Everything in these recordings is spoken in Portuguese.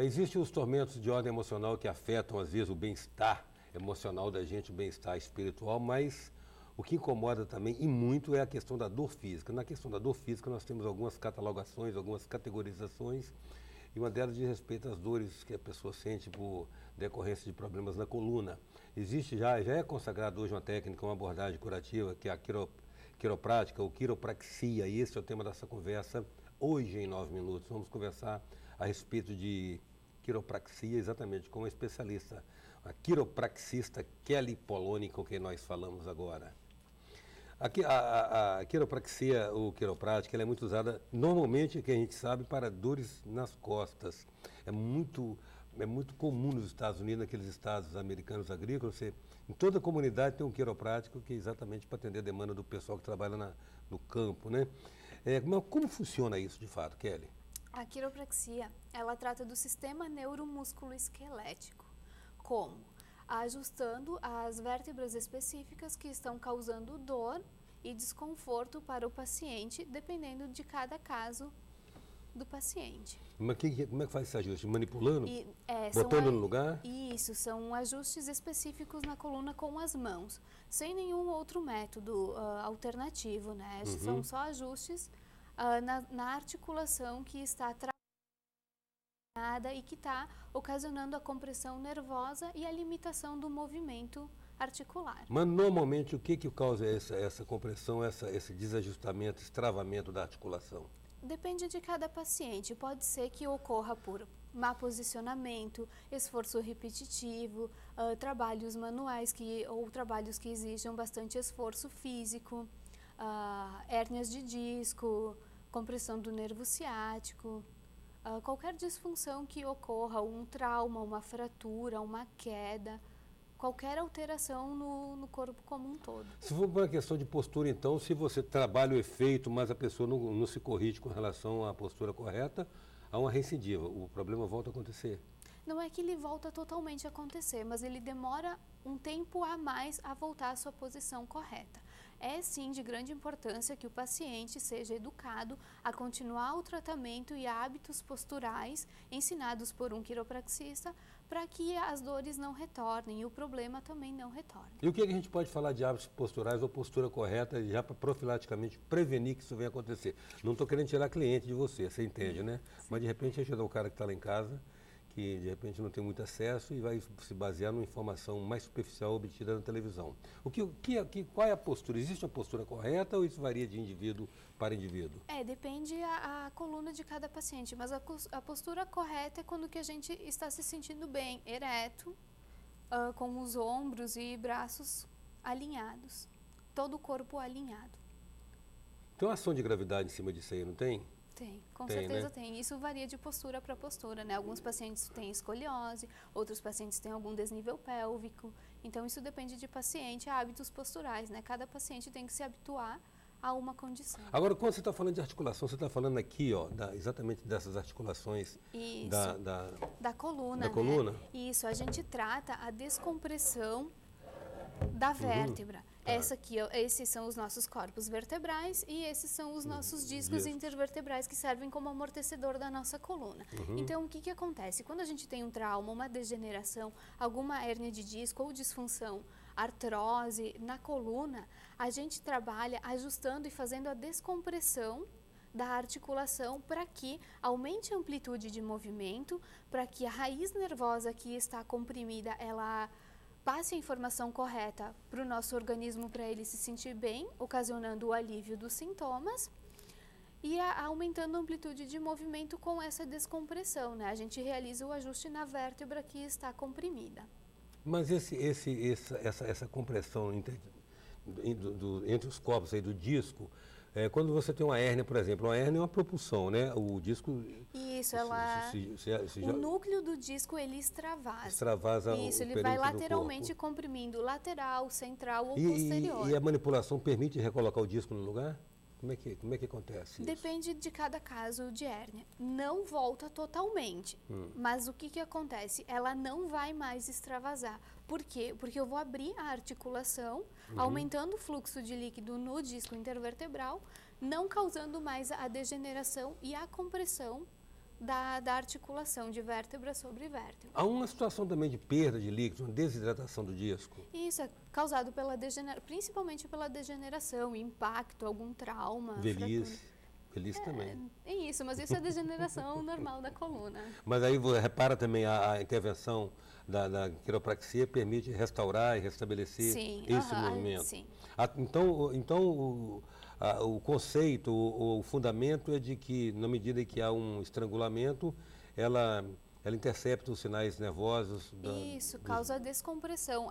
Existem os tormentos de ordem emocional que afetam, às vezes, o bem-estar emocional da gente, o bem-estar espiritual, mas o que incomoda também, e muito, é a questão da dor física. Na questão da dor física, nós temos algumas catalogações, algumas categorizações, e uma delas diz respeito às dores que a pessoa sente por decorrência de problemas na coluna. Existe já é consagrado hoje uma técnica, uma abordagem curativa, que é a quiroprática ou quiropraxia, e esse é o tema dessa conversa hoje em 9 minutos. Vamos conversar a respeito de quiropraxia, exatamente com uma especialista, a quiropraxista Kelly Poloni, com quem nós falamos agora. A quiropraxia ou quiroprática, ela é muito usada normalmente, que a gente sabe, para dores nas costas. É muito comum nos Estados Unidos, naqueles estados americanos agrícolas, em toda comunidade tem um quiroprático que é exatamente para atender a demanda do pessoal que trabalha no campo, né? Mas como funciona isso de fato, Kelly? A quiropraxia, ela trata do sistema neuromusculoesquelético, como ajustando as vértebras específicas que estão causando dor e desconforto para o paciente, dependendo de cada caso do paciente. Mas como é que faz esse ajuste? Manipulando? Botando no lugar? Isso, são ajustes específicos na coluna com as mãos, sem nenhum outro método alternativo, né? São só ajustes na articulação que está e que está ocasionando a compressão nervosa e a limitação do movimento articular. Mas normalmente o que causa essa compressão, esse desajustamento, esse travamento da articulação? Depende de cada paciente. Pode ser que ocorra por má posicionamento, esforço repetitivo, trabalhos manuais ou trabalhos que exijam bastante esforço físico, hérnias de disco, compressão do nervo ciático. Qualquer disfunção que ocorra, um trauma, uma fratura, uma queda, qualquer alteração no corpo como um todo. Se for uma questão de postura, então, se você trabalha o efeito, mas a pessoa não se corrige com relação à postura correta, há uma recidiva, o problema volta a acontecer. Não é que ele volta totalmente a acontecer, mas ele demora um tempo a mais a voltar à sua posição correta. É sim de grande importância que o paciente seja educado a continuar o tratamento e hábitos posturais ensinados por um quiropraxista para que as dores não retornem e o problema também não retorne. E o que a gente pode falar de hábitos posturais ou postura correta já para profilaticamente prevenir que isso venha acontecer? Não estou querendo tirar cliente de você entende, né? Sim. Mas de repente ajudar o cara que está lá em casa, que de repente não tem muito acesso e vai se basear numa informação mais superficial obtida na televisão. Qual é a postura? Existe uma postura correta ou isso varia de indivíduo para indivíduo? Depende a coluna de cada paciente, mas a postura correta é quando que a gente está se sentindo bem, ereto, com os ombros e braços alinhados, todo o corpo alinhado. Tem uma ação de gravidade em cima disso aí, não tem? Tem, com certeza tem. Isso varia de postura para postura, né? Alguns pacientes têm escoliose, outros pacientes têm algum desnível pélvico. Então, isso depende de paciente, hábitos posturais, né? Cada paciente tem que se habituar a uma condição. Agora, quando você está falando de articulação, você está falando aqui, ó, exatamente dessas articulações da coluna, da coluna? Isso, a gente trata a descompressão da vértebra. Esses são os nossos corpos vertebrais e esses são os nossos discos intervertebrais que servem como amortecedor da nossa coluna. Então, o que acontece? Quando a gente tem um trauma, uma degeneração, alguma hérnia de disco ou disfunção, artrose na coluna, a gente trabalha ajustando e fazendo a descompressão da articulação para que aumente a amplitude de movimento, para que a raiz nervosa que está comprimida, ela passe a informação correta para o nosso organismo para ele se sentir bem, ocasionando o alívio dos sintomas e aumentando a amplitude de movimento com essa descompressão, né? A gente realiza o ajuste na vértebra que está comprimida. Mas essa compressão entre os corpos aí do disco, quando você tem uma hérnia, por exemplo, uma hérnia é uma propulsão, né? O disco... Isso, o núcleo do disco, ele extravasa. Extravasa isso, ele vai lateralmente comprimindo lateral, central ou posterior. E a manipulação permite recolocar o disco no lugar? Como é que acontece isso? Depende de cada caso de hérnia. Não volta totalmente, mas o que acontece? Ela não vai mais extravasar. Por quê? Porque eu vou abrir a articulação, aumentando o fluxo de líquido no disco intervertebral, não causando mais a degeneração e a compressão da articulação de vértebra sobre vértebra. Há uma situação também de perda de líquido, uma desidratação do disco. Isso é causado principalmente pela degeneração, impacto, algum trauma. Velhice. Velhice também. É isso, mas isso é degeneração normal da coluna. Mas aí repara também a intervenção da quiropraxia permite restaurar e restabelecer esse movimento. Sim. Então o conceito, o fundamento é de que, na medida em que há um estrangulamento, ela intercepta os sinais nervosos. Isso, causa descompressão.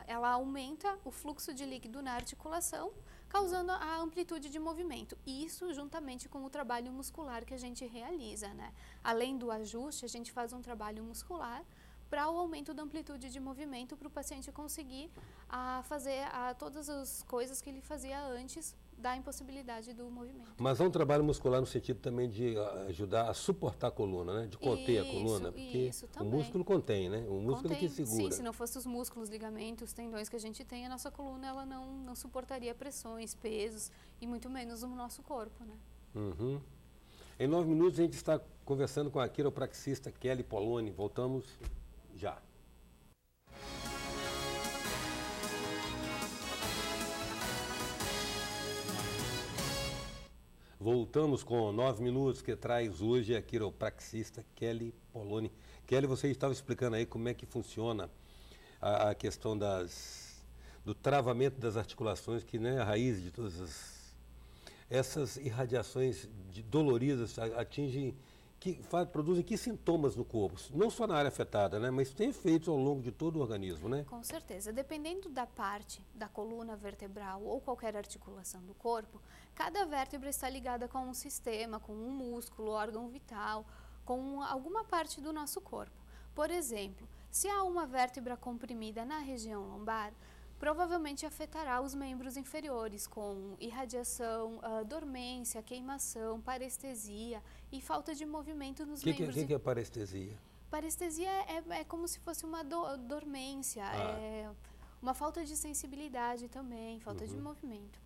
Ela aumenta o fluxo de líquido na articulação, causando a amplitude de movimento. Isso juntamente com o trabalho muscular que a gente realiza, né? Além do ajuste, a gente faz um trabalho muscular para o aumento da amplitude de movimento, para o paciente conseguir fazer todas as coisas que ele fazia antes da impossibilidade do movimento. Mas há um trabalho muscular no sentido também de ajudar a suportar a coluna, né? De conter a coluna, porque o músculo contém, né? O músculo é que segura. Sim, se não fosse os músculos, ligamentos, tendões que a gente tem, a nossa coluna ela não suportaria pressões, pesos e muito menos o nosso corpo, né? Uhum. Em 9 minutos a gente está conversando com a quiropraxista Kelly Poloni. Voltamos já. Voltamos com 9 minutos, que traz hoje a quiropraxista Kelly Poloni. Kelly, você estava explicando aí como é que funciona a questão do travamento das articulações, que, né, a raiz de todas essas irradiações doloridas atingem, produzem que sintomas no corpo? Não só na área afetada, né, mas tem efeitos ao longo de todo o organismo, né? Com certeza. Dependendo da parte da coluna vertebral ou qualquer articulação do corpo, cada vértebra está ligada com um sistema, com um músculo, órgão vital, com alguma parte do nosso corpo. Por exemplo, se há uma vértebra comprimida na região lombar, provavelmente afetará os membros inferiores com irradiação, dormência, queimação, parestesia e falta de movimento nos membros. O que é parestesia? Parestesia é como se fosse uma dormência, uma falta de sensibilidade também, falta de movimento.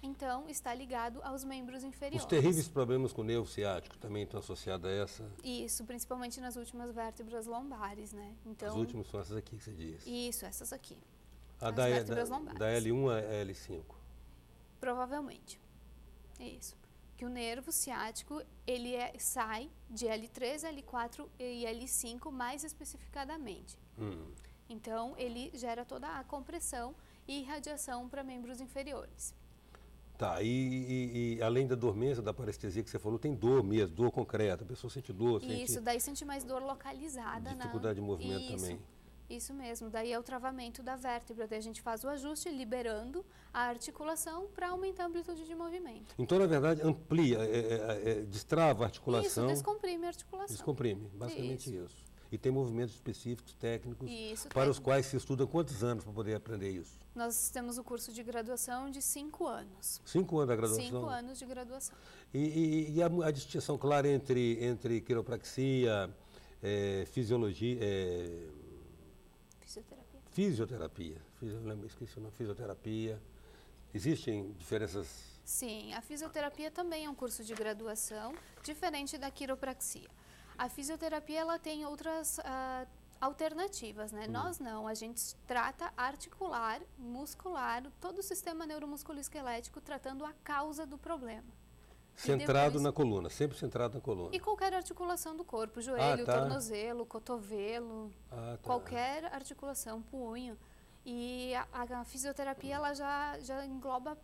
Então, está ligado aos membros inferiores. Os terríveis problemas com o nervo ciático também estão associados a essa? Isso, principalmente nas últimas vértebras lombares, né? Então, as últimas são essas aqui que você diz? Isso, essas aqui. As vértebras lombares. Da L1 a L5? Provavelmente. É isso. Que o nervo ciático, ele sai de L3, L4 e L5 mais especificadamente. Então, ele gera toda a compressão e irradiação para membros inferiores. Tá, e além da dormência, da parestesia que você falou, tem dor mesmo, dor concreta, a pessoa sente dor. Isso, daí sente mais dor localizada. Dificuldade de movimento também. Isso mesmo, daí é o travamento da vértebra, daí a gente faz o ajuste liberando a articulação para aumentar a amplitude de movimento. Então, na verdade, amplia, destrava a articulação. Isso, descomprime a articulação. Descomprime, basicamente isso. E tem movimentos específicos, técnicos, para os quais se estuda quantos anos para poder aprender isso? Nós temos o curso de graduação de 5 anos. 5 anos da graduação? 5 anos de graduação. E a distinção clara entre quiropraxia, fisiologia... Fisioterapia. Esqueci o nome, fisioterapia. Existem diferenças? Sim, a fisioterapia também é um curso de graduação, diferente da quiropraxia. A fisioterapia ela tem outras alternativas, né? Nós não, a gente trata articular, muscular, todo o sistema neuromusculoesquelético tratando a causa do problema. Centrado na coluna, sempre centrado na coluna. E qualquer articulação do corpo, joelho, tornozelo, cotovelo, qualquer articulação, punho. E a fisioterapia ela já engloba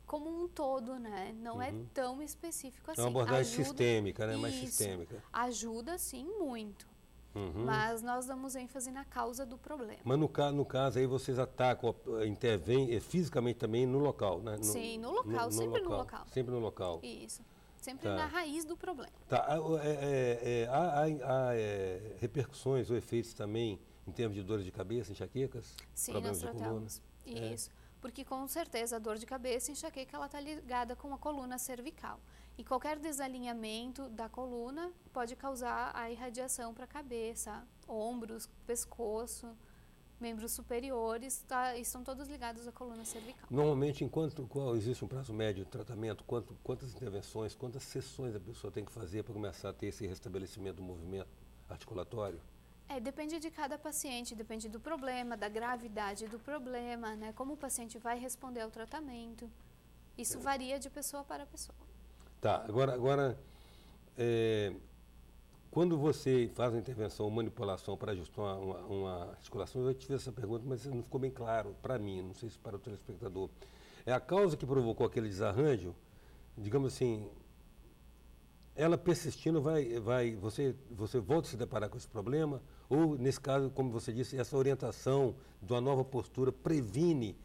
como um todo, né? Não é tão específico assim. É uma abordagem sistêmica, né? Mais sistêmica. Ajuda, sim, muito. Mas nós damos ênfase na causa do problema. Mas no caso aí vocês atacam, intervêm fisicamente também no local, né? Sim, no local, sempre no local. Sempre no local. Isso, sempre na raiz do problema. Tá. Há repercussões ou efeitos também em termos de dores de cabeça, enxaquecas? Sim, nós tratamos. Isso. Porque com certeza a dor de cabeça e enxaqueca ela está ligada com a coluna cervical. E qualquer desalinhamento da coluna pode causar a irradiação para a cabeça, ombros, pescoço. membros superiores, estão todos ligados à coluna cervical. Normalmente, qual existe um prazo médio de tratamento? Quantas intervenções, quantas sessões a pessoa tem que fazer para começar a ter esse restabelecimento do movimento articulatório? Depende de cada paciente, depende do problema, da gravidade do problema, né? Como o paciente vai responder ao tratamento. Isso varia de pessoa para pessoa. Tá, agora quando você faz uma intervenção ou manipulação para ajustar uma articulação, eu te fiz essa pergunta, mas não ficou bem claro para mim, não sei se para o telespectador. É a causa que provocou aquele desarranjo, digamos assim, ela persistindo, você volta a se deparar com esse problema, ou nesse caso, como você disse, essa orientação de uma nova postura previne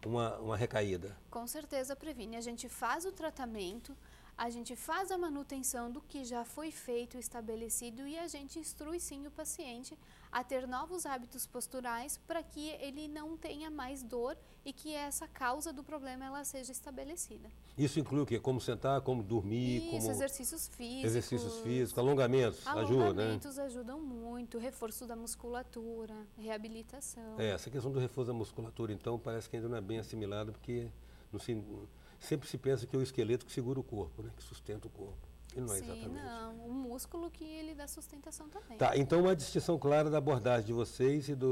uma recaída? Com certeza previne. A gente faz o tratamento, a gente faz a manutenção do que já foi feito, estabelecido, e a gente instrui sim o paciente a ter novos hábitos posturais para que ele não tenha mais dor e que essa causa do problema ela seja estabelecida. Isso inclui o quê? Como sentar, como dormir? Isso, exercícios físicos. Exercícios físicos, alongamentos ajudam, né? Alongamentos ajudam muito, reforço da musculatura, reabilitação. Essa questão do reforço da musculatura, então, parece que ainda não é bem assimilada, porque sempre se pensa que é o esqueleto que segura o corpo, né? Que sustenta o corpo. E não é exatamente. Não, o músculo que ele dá sustentação também. Tá, então uma distinção clara da abordagem de vocês e da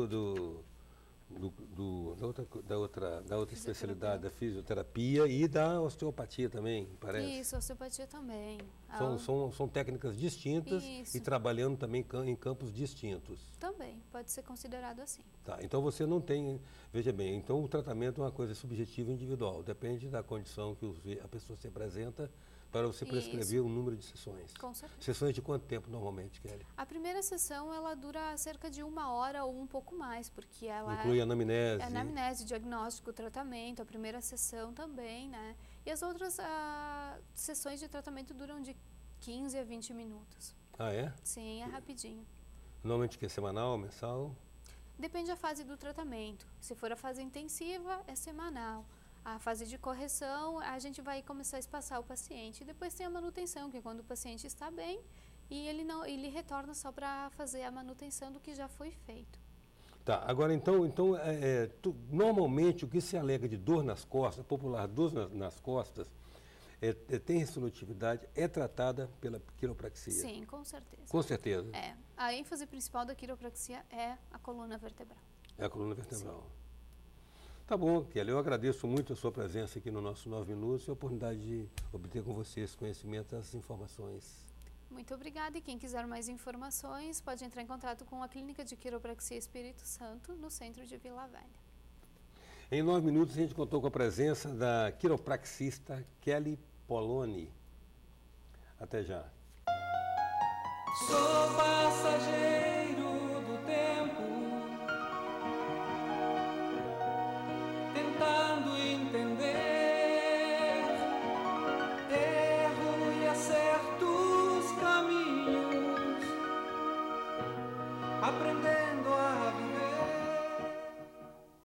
outra especialidade, da fisioterapia e da osteopatia também, parece. Isso, osteopatia também. São técnicas distintas. Isso. E trabalhando também em campos distintos. Também, pode ser considerado assim. Tá, então você não tem, veja bem, então o tratamento é uma coisa subjetiva e individual, depende da condição que a pessoa se apresenta para você prescrever um número de sessões. Com certeza. Sessões de quanto tempo normalmente, Kelly? A primeira sessão ela dura cerca de 1 hora ou um pouco mais, porque ela inclui anamnese. Anamnese, diagnóstico, tratamento, a primeira sessão também, né? E as outras sessões de tratamento duram de 15 a 20 minutos. Ah, é? Sim, é rapidinho. Normalmente que é semanal, mensal? Depende da fase do tratamento. Se for a fase intensiva, é semanal. A fase de correção, a gente vai começar a espaçar o paciente. Depois tem a manutenção, que é quando o paciente está bem e ele retorna só para fazer a manutenção do que já foi feito. Tá, agora normalmente o que se alega de dor nas costas, popular dor nas costas, tem resolutividade, é tratada pela quiropraxia? Sim, com certeza. Com certeza? A ênfase principal da quiropraxia é a coluna vertebral. É a coluna vertebral. Sim. Tá bom, Kelly, eu agradeço muito a sua presença aqui no nosso 9 Minutos e a oportunidade de obter com você esse conhecimento, essas informações. Muito obrigada, e quem quiser mais informações pode entrar em contato com a Clínica de Quiropraxia Espírito Santo, no centro de Vila Velha. Em 9 minutos a gente contou com a presença da quiropraxista Kelly Poloni. Até já. Sou passageiro.